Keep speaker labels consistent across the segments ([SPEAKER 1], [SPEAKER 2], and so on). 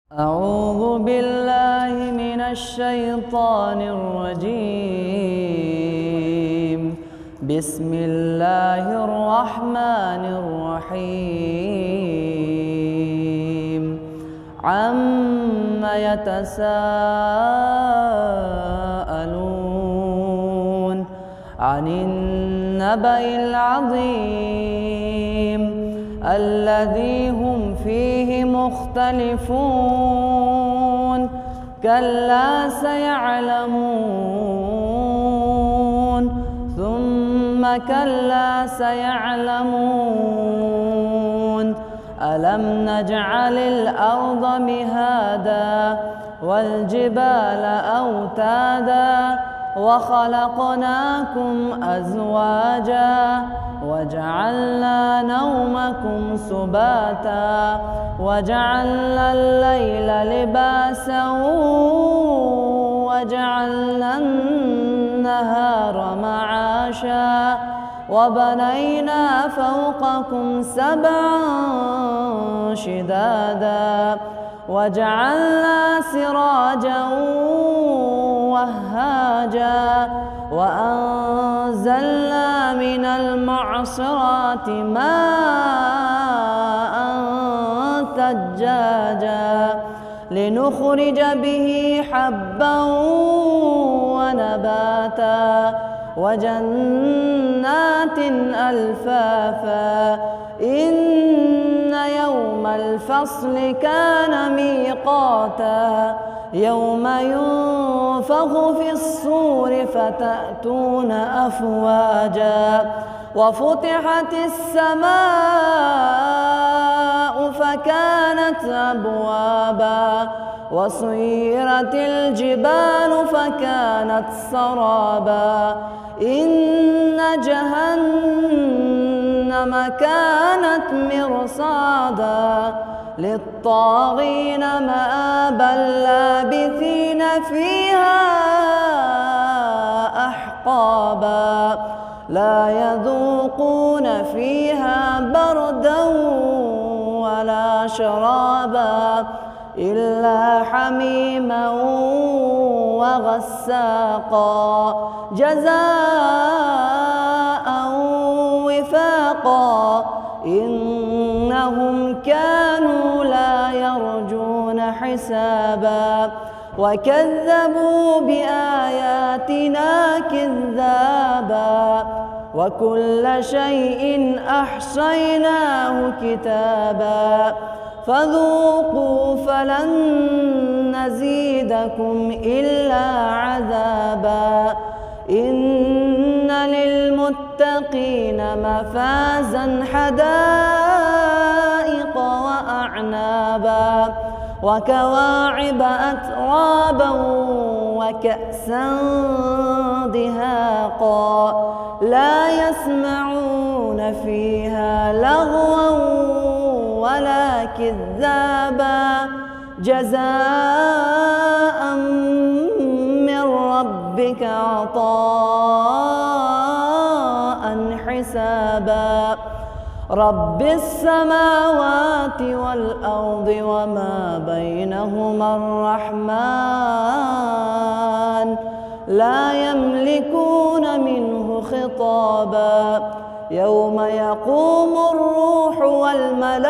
[SPEAKER 1] أعوذ بالله من الشيطان الرجيم. بسم الله الرحمن الرحيم. عم يتساءلون عن النبأ العظيم الذي هم فيه مختلفون. كلا سيعلمون ثم كلا سيعلمون. ألم نجعل الأرض مهادا والجبال أوتادا وخلقناكم أزواجا وجعلنا نومكم سباتا وجعلنا الليل لباسا وجعلنا النهار معاشا وبنينا فوقكم سبعا شدادا وجعلنا سراجا وهاجا وأنزلنا من المعصرات ماء ثجاجا لنخرج به حبا ونباتا وجنات ألفافا. إن يوم الفصل كان ميقاتا يوم ينفخ في الصور فتأتون أفواجا وفتحت السماء فكانت أبوابا وسيرت الجبال فكانت سرابا. إن جهنم كانت مرصادا للطاغين مآبا لابثين فيها أحقابا لا يذوقون فيها بردا ولا شرابا إلا حميما وغساقا جزاء وفاقا. إنهم كانوا لا يرجون حسابا وكذبوا بآياتنا كذابا وكل شيء أحصيناه كتابا فذوقوا فلن نزيدكم إلا عذابا. إن للمتقين مفازا حدائق وأعنابا وكواعب أترابا وكأسا دهاقا لا يسمعون فيها لغوا ولا كذابا جزاء من ربك عطاء حسابا. رب السماوات والأرض وما بينهما الرحمن لا يملكون منه خطابا. يوم يقوم الروح والملائكة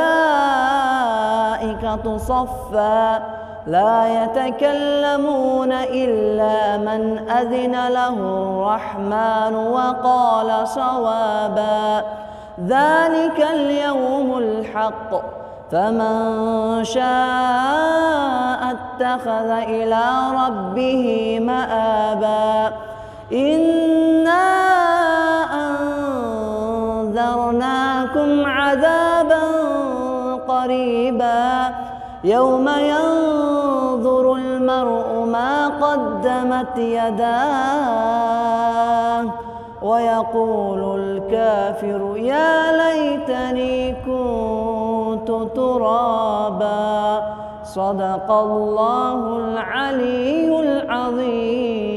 [SPEAKER 1] صفا لا يتكلمون إلا من أذن له الرحمن وقال صوابا. ذلك اليوم الحق فمن شاء اتخذ إلى ربه مآبا. إنا أنذرناكم عذابا قريبا يوم ينظر المرء ما قدمت يداه ويقول الكافر يا ليتني كنت ترابا. صدق الله العلي العظيم.